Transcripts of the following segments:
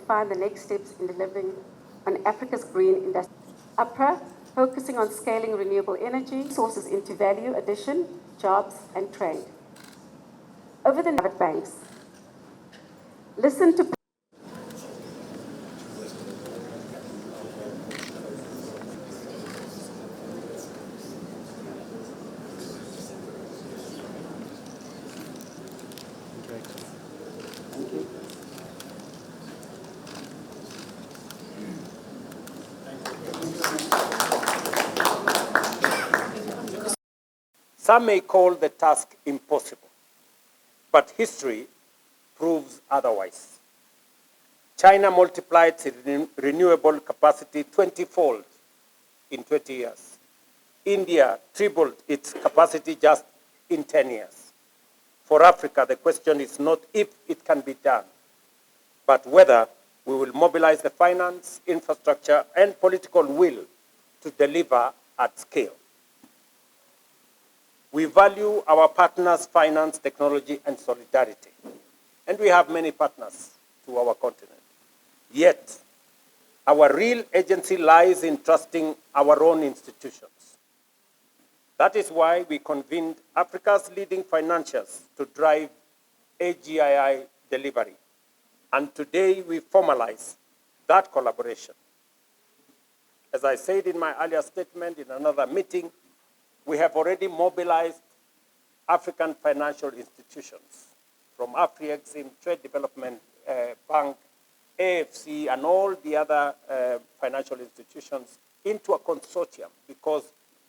define the next steps in delivering on Africa's green industry. APRA, focusing on scaling renewable energy sources into value addition, jobs, and trade. Over the private banks. Listen to Some may call the task impossible, but history proves otherwise. China multiplied its renewable capacity 20-fold in 20 years. India tripled its capacity just in 10 years. For Africa, the question is not if it can be done, but whether we will mobilize the finance, infrastructure, and political will to deliver at scale. We value our partners' finance, technology, and solidarity. And we have many partners to our continent. Yet, our real agency lies in trusting our own institutions. That is why we convened Africa's leading financiers to drive AGII delivery. And today we formalize that collaboration. As I said in my earlier statement in another meeting, we have already mobilized African financial institutions from Afri-Exim, Trade Development Bank, AFC, and all the other financial institutions into a consortium, because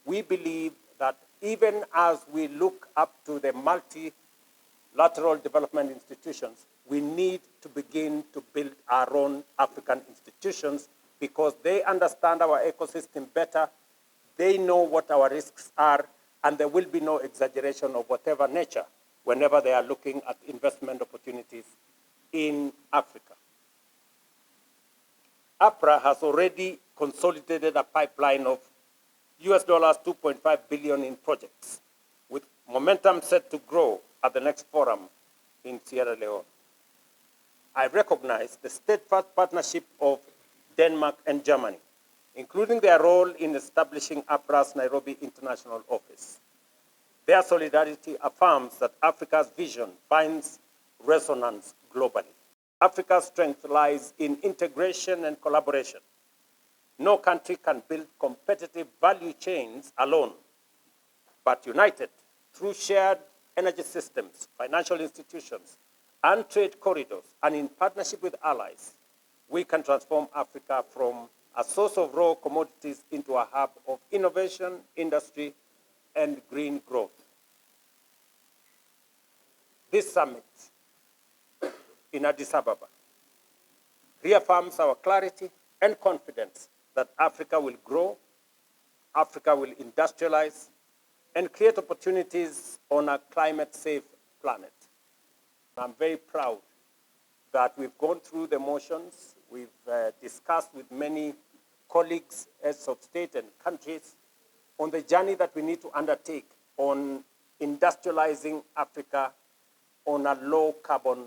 we believe that even as we look up to the multilateral development institutions, we need to begin to build our own African institutions, because they understand our ecosystem better, they know what our risks are, and there will be no exaggeration of whatever nature whenever they are looking at investment opportunities in Africa. APRA has already consolidated a pipeline of US $2.5 billion in projects, with momentum set to grow at the next forum in Sierra Leone. I recognize the steadfast partnership of Denmark and Germany, including their role in establishing APRA's Nairobi International Office. Their solidarity affirms that Africa's vision finds resonance globally. Africa's strength lies in integration and collaboration. No country can build competitive value chains alone, but united through shared energy systems, financial institutions, and trade corridors, and in partnership with allies, we can transform Africa from a source of raw commodities into a hub of innovation, industry, and green growth. This summit in Addis Ababa reaffirms our clarity and confidence that Africa will grow, Africa will industrialize, and create opportunities on a climate-safe planet. I'm very proud that we've gone through the motions. We've discussed with many colleagues, heads of state and countries, on the journey that we need to undertake on industrializing Africa on a low-carbon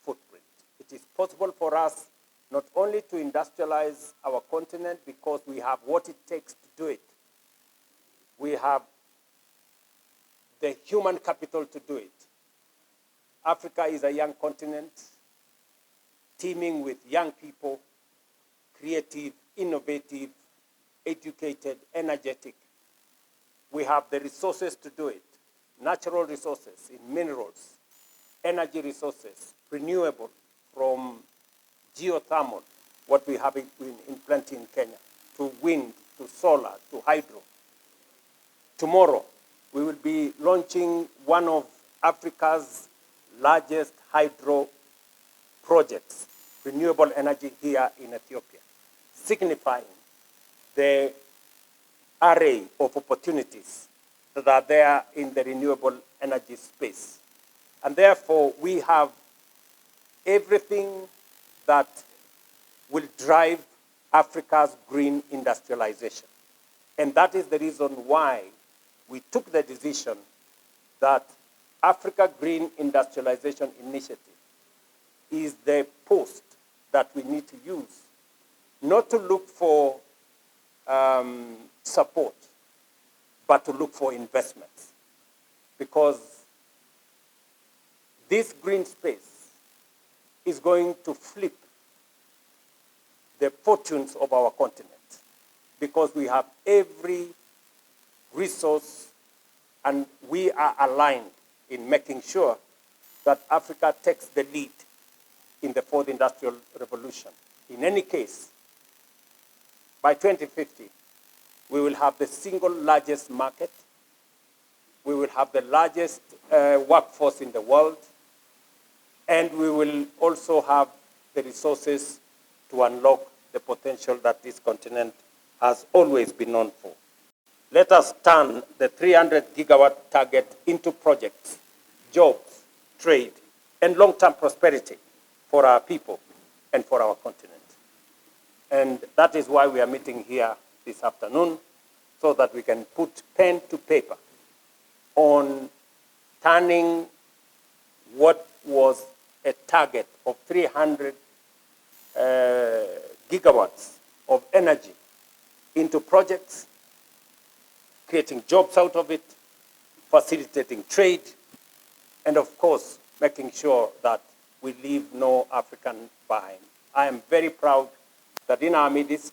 footprint. It is possible for us not only to industrialize our continent because we have what it takes to do it. We have the human capital to do it. Africa is a young continent, teeming with young people, creative, innovative, educated, energetic. We have the resources to do it. Natural resources in minerals, energy resources, renewable from geothermal, what we have in plenty in Kenya, to wind, to solar, to hydro. Tomorrow, we will be launching one of Africa's largest hydro projects, renewable energy here in Ethiopia, signifying the array of opportunities that are there in the renewable energy space. And therefore, we have everything that will drive Africa's green industrialization. And that is the reason why we took the decision that Africa Green Industrialization Initiative is the post that we need to use, not to look for support, but to look for investments. Because this green space is going to flip the fortunes of our continent, because we have every resource and we are aligned in making sure that Africa takes the lead in the fourth industrial revolution. In any case, by 2050, we will have the single largest market, we will have the largest workforce in the world, and we will also have the resources to unlock the potential that this continent has always been known for. Let us turn the 300 gigawatt target into projects, jobs, trade, and long-term prosperity for our people and for our continent. And that is why we are meeting here this afternoon, so that we can put pen to paper on turning what was a target of 300 gigawatts of energy into projects, creating jobs out of it, facilitating trade, and of course, making sure that we leave no African behind. I am very proud that in our midst,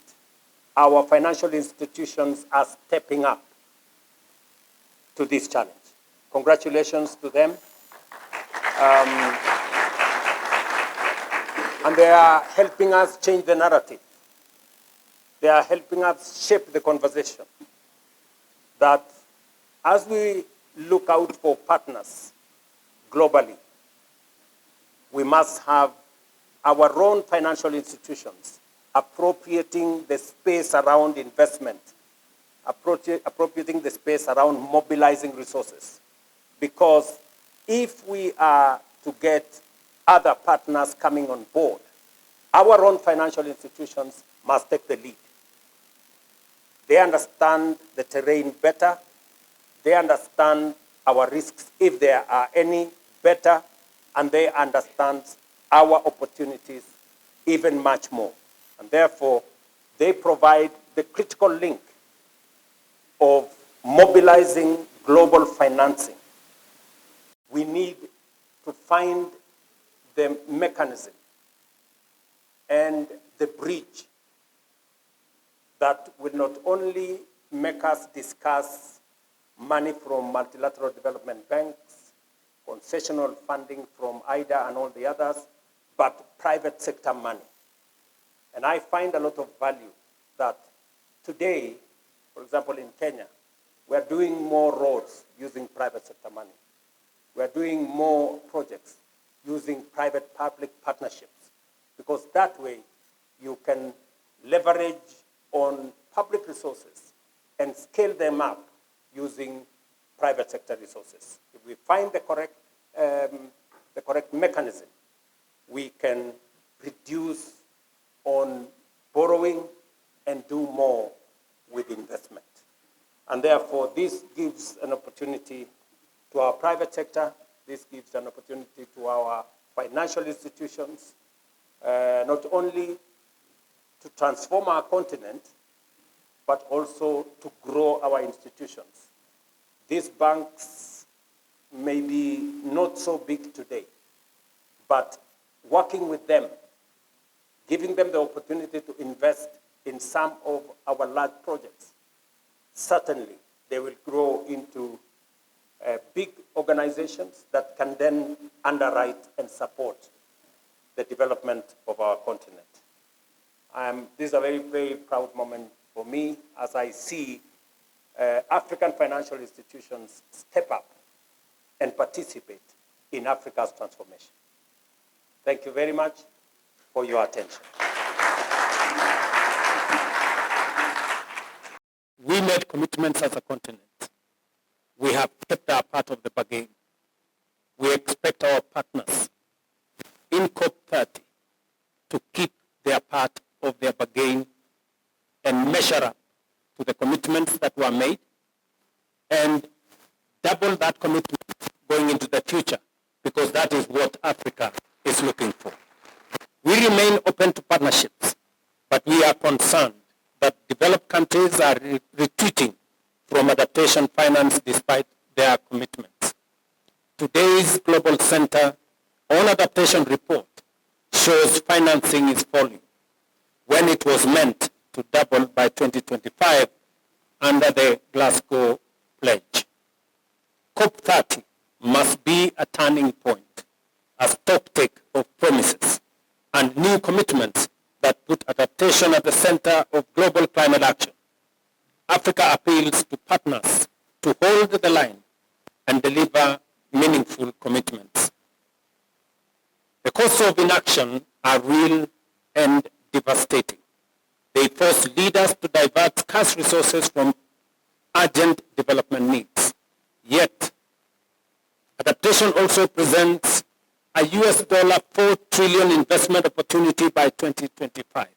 our financial institutions are stepping up to this challenge. Congratulations to them. And they are helping us change the narrative. They are helping us shape the conversation. That as we look out for partners globally, we must have our own financial institutions appropriating the space around investment, appropriating the space around mobilizing resources. Because if we are to get other partners coming on board, our own financial institutions must take the lead. They understand the terrain better. They understand our risks, if there are any, better, and they understand our opportunities even much more. And therefore, they provide the critical link of mobilizing global financing. We need to find the mechanism and the bridge that will not only make us discuss money from multilateral development banks, concessional funding from IDA and all the others, but private sector money. And I find a lot of value that today, for example, in Kenya, we are doing more roads using private sector money. We are doing more projects using private-public partnerships, because that way you can leverage on public resources and scale them up using private sector resources. If we find the correct mechanism, we can reduce on borrowing and do more with investment. And therefore, this gives an opportunity to our private sector. This gives an opportunity to our financial institutions, not only to transform our continent, but also to grow our institutions. These banks may be not so big today, but working with them, giving them the opportunity to invest in some of our large projects, certainly they will grow into big organizations that can then underwrite and support the development of our continent. This is a very, very proud moment for me as I see African financial institutions step up and participate in Africa's transformation. Thank you very much for your attention. We made commitments as a continent. We have kept our part of the bargain. We expect our partners in COP30 to keep their part of their bargain and measure up to the commitments that were made and double that commitment going into the future, because that is what Africa is looking for. We remain open to partnerships, but we are concerned that developed countries are retreating from adaptation finance despite their commitments. Today's Global Center on Adaptation report shows financing is falling when it was meant to double by 2025 under the Glasgow Pledge. COP30 must be a turning point, a stocktake of promises and new commitments that put adaptation at the center of global climate action. Africa appeals to partners to hold the line and deliver meaningful commitments. The costs of inaction are real and devastating. They force leaders to divert scarce resources from urgent development needs. Yet, adaptation also presents a $4 trillion investment opportunity by 2025.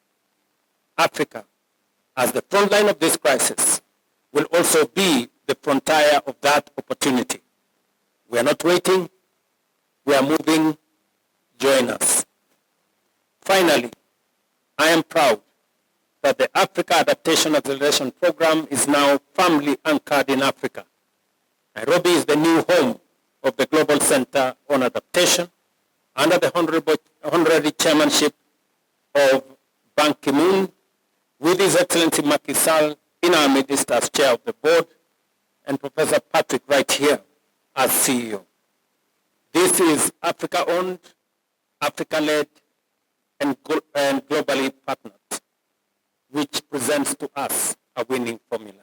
Africa, as the front line of this crisis, will also be the frontier of that opportunity. We are not waiting, we are moving. Join us. Finally, I am proud that the Africa Adaptation Acceleration Program is now firmly anchored in Africa. Nairobi is the new home of the Global Center on Adaptation under the honorary chairmanship of Ban Ki-moon, with His Excellency Macky Sall in our midst as chair of the board, and Professor Patrick right here as CEO. This is Africa-owned, Africa-led, and globally partnered, which presents to us a winning formula.